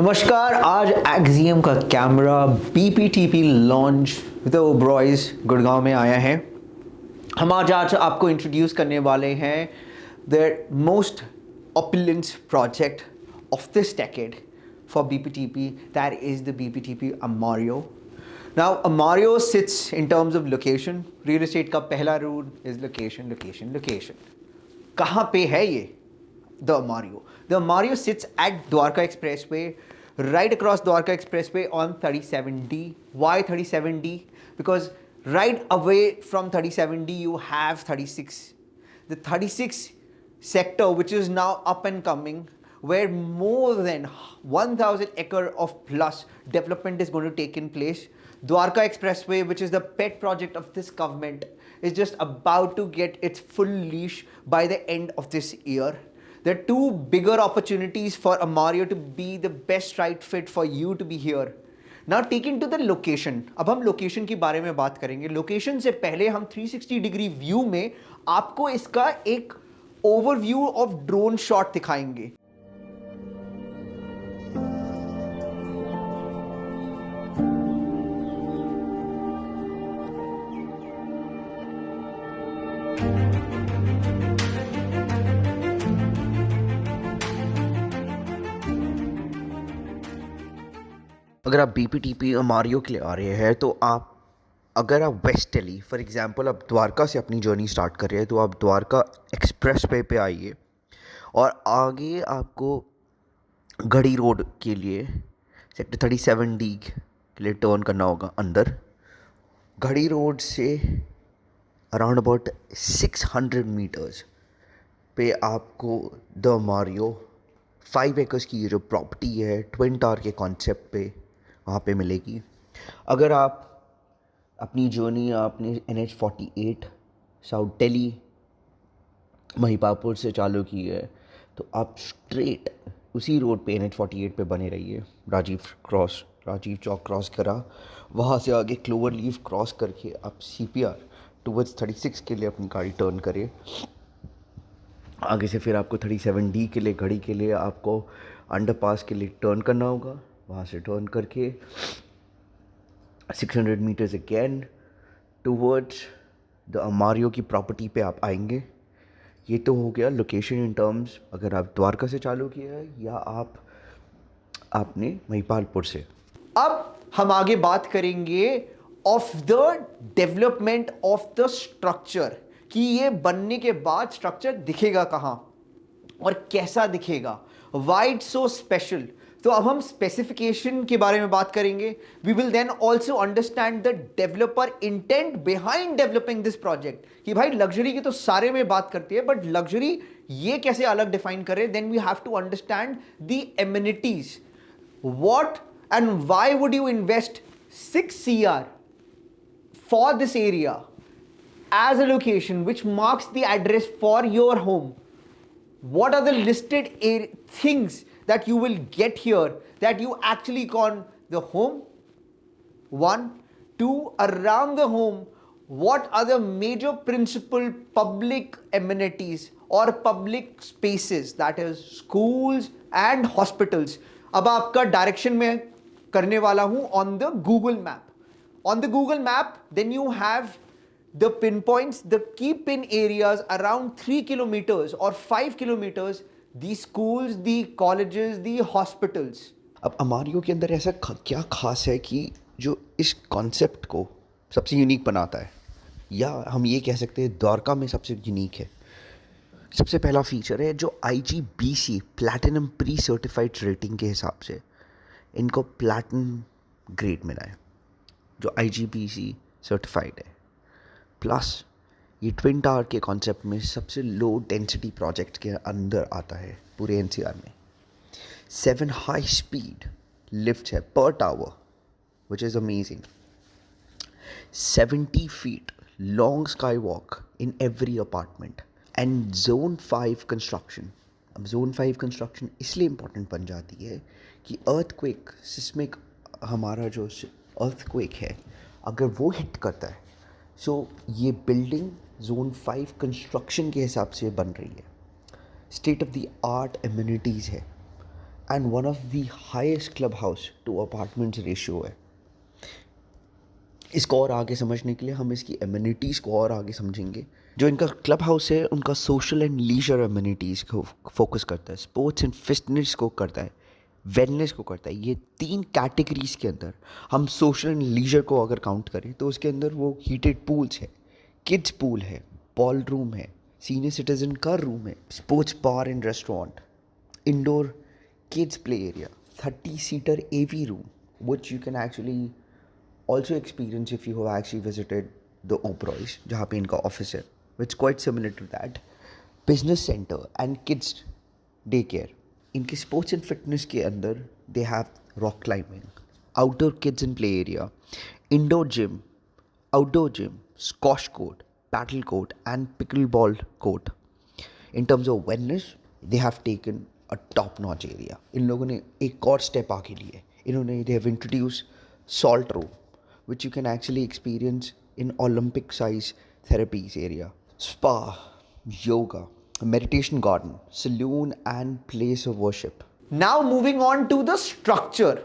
नमस्कार। आज एक्सियम का camera BPTP launch with Oberoi's Gurgaon में आया है। हम आज आपको इंट्रोड्यूस करने वाले हैं the most opulent project of this decade for BPTP, that is the BPTP Amario. Now Amario sits in terms of location. Real estate का पहला rule is location, location, location. कहाँ पे है ये The Amario? The Amario sits at Dwarka Expressway, right across Dwarka Expressway on 37D. Why 37D? Because right away from 37D you have 36. The 36 sector, which is now up and coming, where more than 1000 acre of plus development is going to take in place. Dwarka Expressway, which is the pet project of this government, is just about to get its full leash by the end of this year. There are two bigger opportunities for Amario to be the best right fit for you to be here. Now taking to the location. अब हम location के बारे में बात करेंगे। Location से पहले हम 360 डिग्री व्यू में आपको इसका एक ओवरव्यू ऑफ ड्रोन शॉट दिखाएंगे। अगर आप BPTP अमारियो के लिए आ रहे हैं तो अगर आप वेस्ट दिल्ली फॉर एग्जांपल आप द्वारका से अपनी जर्नी स्टार्ट कर रहे हैं तो आप द्वारका एक्सप्रेस वे पे आइए और आगे आपको गढ़ी रोड के लिए सेक्टर 37D के लिए टर्न करना होगा अंदर। गढ़ी रोड से अराउंड अबाउट 600 मीटर्स पे आपको द अमारियो 5 एकर्स की ये जो प्रॉपर्टी है ट्विन टावर के कॉन्सेप्ट पे वहाँ पे मिलेगी। अगर आप अपनी जर्नी आपने NH48 साउथ दिल्ली महिपालपुर से चालू की है तो आप स्ट्रेट उसी रोड पे NH48 पे बने रहिए। राजीव चौक क्रॉस करा, वहाँ से आगे क्लोवर लीफ क्रॉस करके आप CPR टूवर्ड्स 36 के लिए अपनी गाड़ी टर्न करें। आगे से फिर आपको 37D के लिए घड़ी के लिए आपको अंडरपास के लिए टर्न करना होगा। वहाँ से टर्न करके 600 मीटर्स अगेन टूवर्ड्स द अमारियो की प्रॉपर्टी पे आप आएंगे। ये तो हो गया लोकेशन इन टर्म्स अगर आप द्वारका से चालू किया है या आपने महिपालपुर से। अब हम आगे बात करेंगे of the development of the structure कि ये बनने के बाद स्ट्रक्चर दिखेगा कहाँ और कैसा दिखेगा, वाई इट्स सो स्पेशल। तो अब हम स्पेसिफिकेशन के बारे में बात करेंगे। We will then also understand the developer intent behind developing this project कि भाई लग्जरी की तो सारे में बात करती है बट लग्जरी ये कैसे अलग डिफाइन करें। Then we have to understand the amenities, what and why would you invest 6 CR for this area as a location which marks the address for your home. What are the listed things that you will get here that you actually call the home? 1, 2, around the home, what are the major principal public amenities or public spaces, that is schools and hospitals. अब आपका direction में करने वाला हूं on the Google map. On the Google map, then you have the pinpoints, the key pin areas around 3 kilometers or 5 kilometers, the schools, the colleges, the hospitals. अब अमारियो के अंदर ऐसा क्या खास है कि जो इस कॉन्सेप्ट को सबसे यूनिक बनाता है, या हम ये कह सकते हैं द्वारका में सबसे यूनिक है। सबसे पहला फीचर है जो IGBC platinum pre certified rating के हिसाब से इनको प्लैटिनम ग्रेड मिला है, जो IGBC सर्टिफाइड है। प्लस ये ट्विन टावर के कॉन्सेप्ट में सबसे लो डेंसिटी प्रोजेक्ट के अंदर आता है पूरे NCR में। 7 हाई स्पीड लिफ्ट है पर tower which is amazing. 70 feet long sky walk in every apartment and Zone 5 construction. अब Zone 5 कंस्ट्रक्शन इसलिए इम्पॉर्टेंट बन जाती है कि अर्थक्वेक सिस्मिक हमारा जो अर्थक्वेक है अगर वो हिट करता है सो ये बिल्डिंग Zone 5 कंस्ट्रक्शन के हिसाब से बन रही है। State of the art amenities है and one of the highest club house to apartments ratio है। इसको और आगे समझने के लिए हम इसकी एमिनिटीज़ को और आगे समझेंगे। जो इनका क्लब हाउस है उनका सोशल एंड लीजर एमिनिटीज़ को फोकस करता है, स्पोर्ट्स एंड फिटनेस को करता है, वेलनेस को करता है। ये 3 कैटेगरीज के अंदर हम सोशल एंड लीजर को अगर काउंट करें तो उसके अंदर वो हीटेड पूल्स है, किड्स पूल है, बॉल रूम है, सीनियर सिटीजन का रूम है, sports bar and restaurant, indoor kids play area, 30-seater AV room, which you can actually also experience if you have actually visited the Oberoi's, जहाँ पे इनका office है, which quite similar to that. Business center and kids daycare. इनके sports and fitness के अंदर they have rock climbing, outdoor kids and play area, indoor gym, outdoor gym, squash court, paddle court and pickleball court. In terms of wellness, they have taken a top notch area. इन लोगों ने एक और step आगे लिए। इन्होंने they have introduced salt room, which you can actually experience in Olympic size therapies area, spa, yoga, meditation garden, saloon and place of worship. Now moving on to the structure.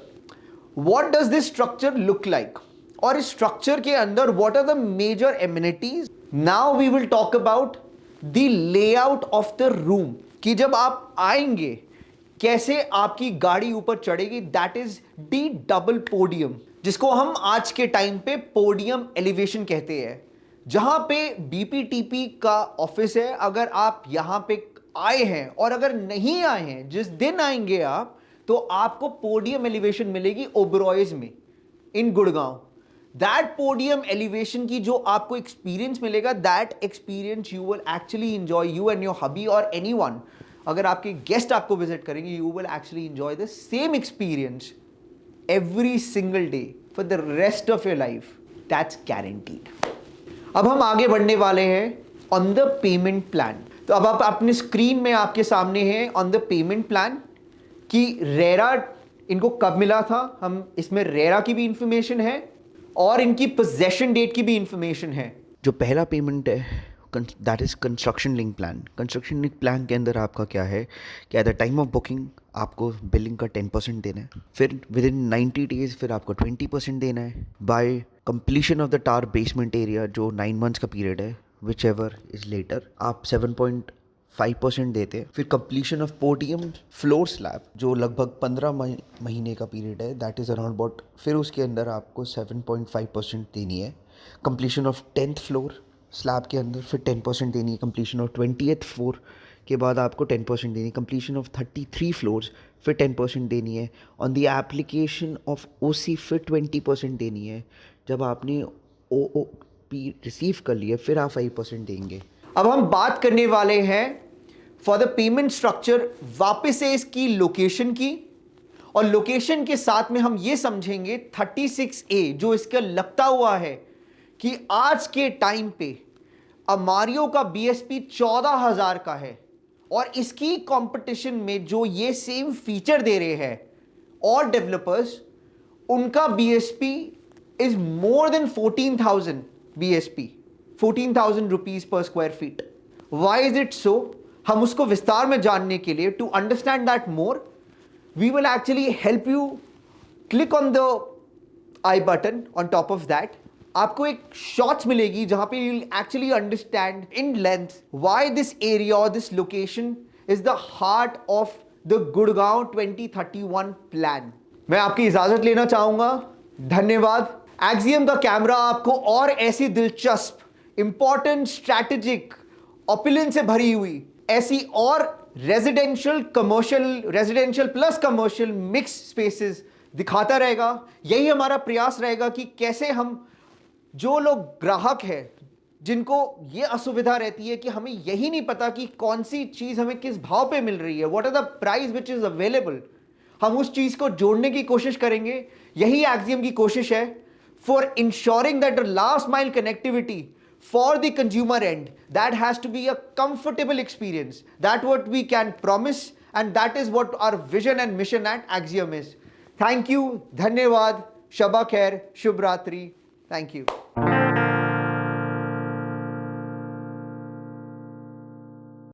What does this structure look like? और इस structure के अंदर what are the major amenities? Now we will talk about the layout of the room. कि जब आप आएंगे कैसे आपकी गाड़ी ऊपर चढ़ेगी। That is the double podium, जिसको हम आज के टाइम पे पोडियम एलिवेशन कहते हैं, जहां पे बीपीटीपी का ऑफिस है। अगर आप यहां पे आए हैं और अगर नहीं आए हैं, जिस दिन आएंगे आप, तो आपको पोडियम एलिवेशन मिलेगी ओबरॉयज में in Gurgaon. That podium elevation की जो आपको एक्सपीरियंस मिलेगा, that experience you will actually enjoy, you and your hubby और एनीवन। अगर आपके गेस्ट आपको विजिट करेंगे, you will actually enjoy the same experience every single day for the rest of your life. That's guaranteed. अब हम आगे बढ़ने वाले हैं ऑन द पेमेंट प्लान। तो अब आप अपने स्क्रीन में आपके सामने है ऑन द पेमेंट प्लान कि रेरा इनको कब मिला था। हम इसमें रेरा की भी इंफॉर्मेशन है और इनकी पोजेशन डेट की भी इंफॉर्मेशन है। जो पहला पेमेंट है that is construction link plan. Construction link plan के अंदर आपका क्या है कि at the time of booking आपको बिलिंग का 10% देना है, फिर विद इन 90 डेज फिर आपको 20% देना है। By completion of the tower basement area जो 9 मंथ्स का पीरियड है, विच एवर इज लेटर, आप 7.5% देते हैं। फिर completion of podium floor slab जो लगभग 15 महीने का पीरियड है, दैट इज़ अराउंड अबाउट, फिर उसके अंदर आपको 7.5% देनी है। Completion of 10th floor slab के अंदर फिर 10% देनी है। कंप्लीशन ऑफ 20th फ्लोर के बाद आपको 10% देनी है। कंप्लीशन ऑफ 33 फ्लोर्स फिर 10% देनी है। ऑन द एप्लीकेशन ऑफ ओसी फिर 20% देनी है। जब आपने ओओपी रिसीव कर लिया फिर आप 5% देंगे। अब हम बात करने वाले हैं फॉर द पेमेंट स्ट्रक्चर वापस से इसकी लोकेशन की, और लोकेशन के साथ में हम ये समझेंगे 36A जो इसका लगता हुआ है कि आज के टाइम पे अमारियो का बीएसपी 14,000 का है, और इसकी कंपटीशन में जो ये सेम फीचर दे रहे हैं और डेवलपर्स, उनका BSP is more than 14,000 BSP, 14,000 rupees per square feet. Why is it so? हम उसको विस्तार में जानने के लिए, to understand that more, we will actually help you. Click on the I button on top of that. आपको एक shots मिलेगी जहां पे you will actually understand in length why this area और this location is the heart of the Gurgaon 2031 plan. मैं आपकी इजाजत लेना चाहूंगा। धन्यवाद। एक्सियम का कैमरा आपको और ऐसी दिलचस्प, इंपॉर्टेंट, स्ट्रैटेजिक, ओपिलेंस से भरी हुई ऐसी और residential commercial, residential plus commercial mix spaces दिखाता रहेगा। यही हमारा प्रयास रहेगा कि कैसे हम, जो लोग ग्राहक हैं जिनको ये असुविधा रहती है कि हमें यही नहीं पता कि कौन सी चीज हमें किस भाव पे मिल रही है, what are the price which is available, हम उस चीज को जोड़ने की कोशिश करेंगे। यही एक्सियम की कोशिश है for ensuring that the last mile connectivity for the consumer end, that has to be a comfortable experience. That what we can promise, and that is what our vision and mission at Axiom is. Thank you. Dhanyawad. Shaba Khair. Shubh Ratri. Thank you.